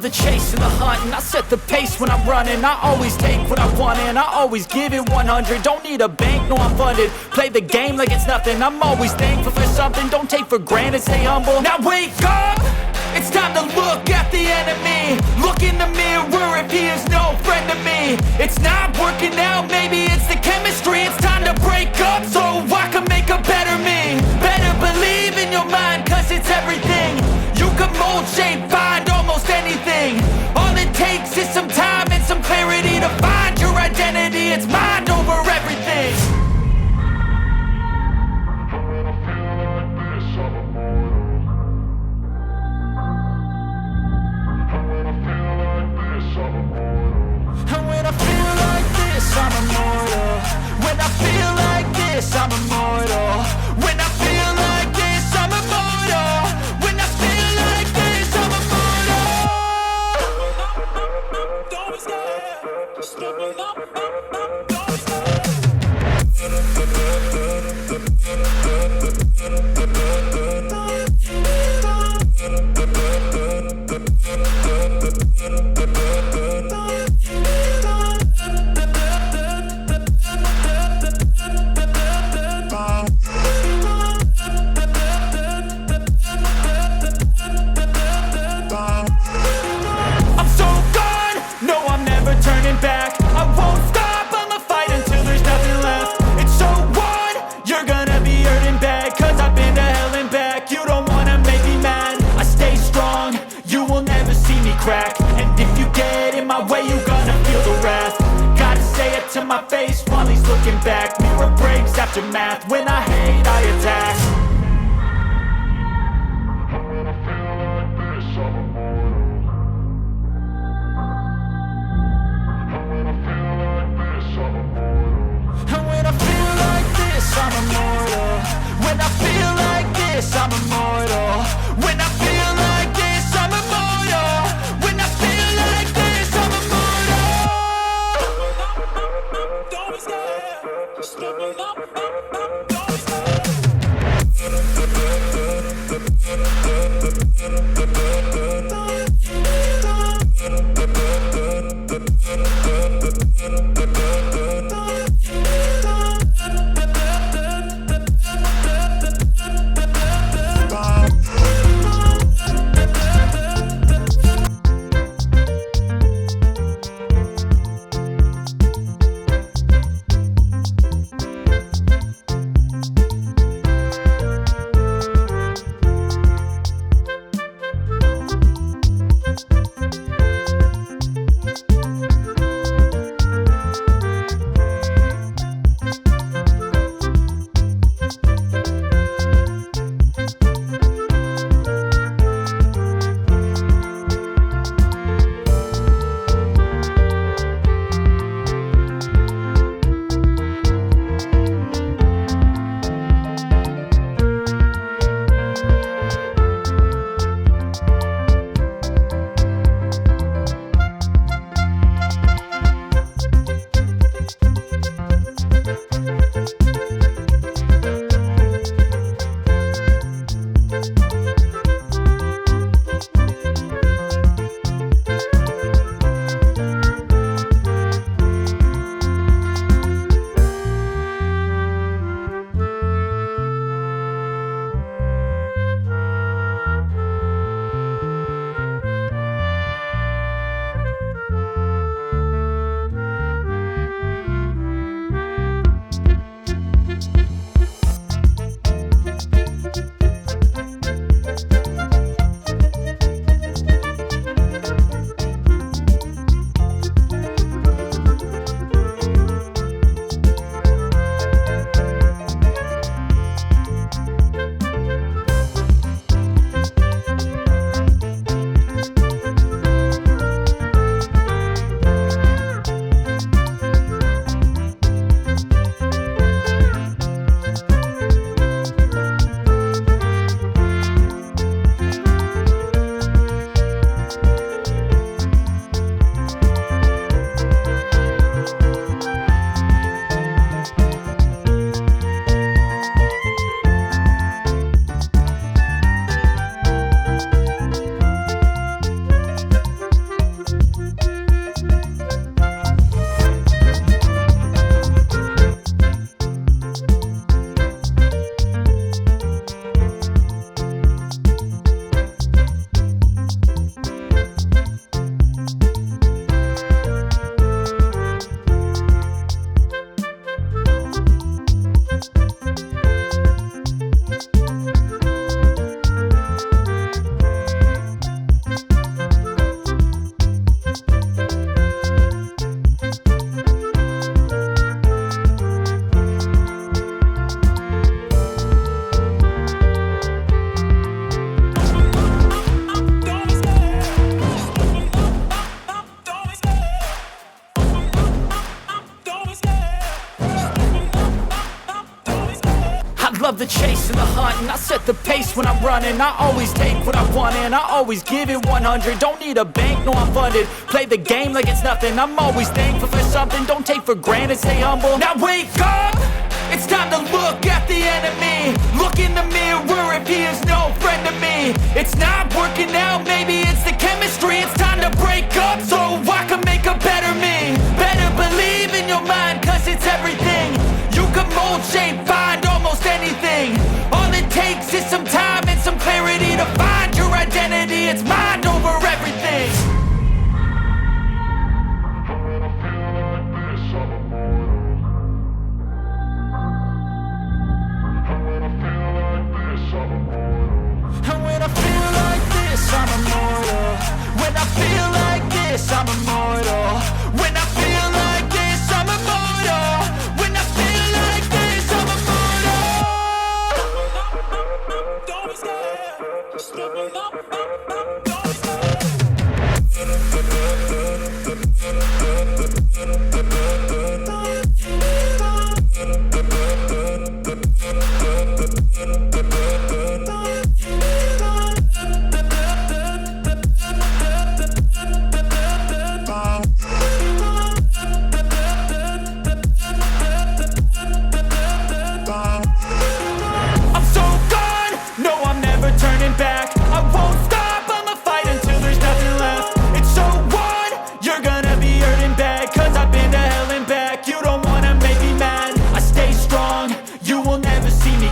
the chase and the hunt, and I set the pace when I'm running. I always take what I want and I always give it 100. Don't need a bank, no I'm funded. Play the game like it's nothing. I'm always thankful for something. Don't take for granted, stay humble. Now wake up! It's time to look at the enemy. Look in the mirror if he is no friend to me. It's not working out, maybe it's the chemistry. It's time to break up so I can make a better me. Better believe in your mind, cause it's everything. You can mold, shape, find almost anything. All it takes is some time and some clarity to find your identity. It's mind over everything. I'm immortal. When I feel like this, I'm immortal. When I feel like this, I'm immortal. When I feel like this, I'm immortal. Don't be scared. Just give me up. Don't be scared. And if you get in my way, you're gonna feel the wrath. Gotta say it to my face while he's looking back. Mirror breaks after math. When I hate, I attack. When I feel like this, I'm immortal. When I feel like this, I'm immortal. When I feel like this, I'm immortal. When I feel like this, I'm immortal. When I feel like this, I'm immortal. When I feel like this, I'm immortal. Don't be scared. Just give me up. Don't be scared. love the chase and the hunt, and I set the pace when I'm running. I always take what I want and I always give it 100. Don't need a bank, no I'm funded. Play the game like it's nothing. I'm always thankful for something. Don't take for granted, stay humble. Now wake up! It's time to look at the enemy. Look in the mirror if he is no friend to me. It's not working out, maybe it's the chemistry. It's time to break up so I can make a better me. Better believe in your mind, cause it's everything. You can mold, shape, find almost anything. All it takes is some time and some clarity to find your identity. It's mind over everything. And when I feel like this, I'm immortal. When I feel like this, I'm immortal. When I feel like this, I'm immortal. When I feel like this, I'm immortal. Don't be scared. Just looking up. Don't be scared.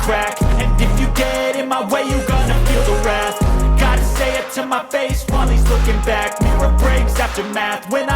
Crack. And if you get in my way, you gonna feel the wrath. Gotta say it to my face while he's looking back. Mirror breaks after math. When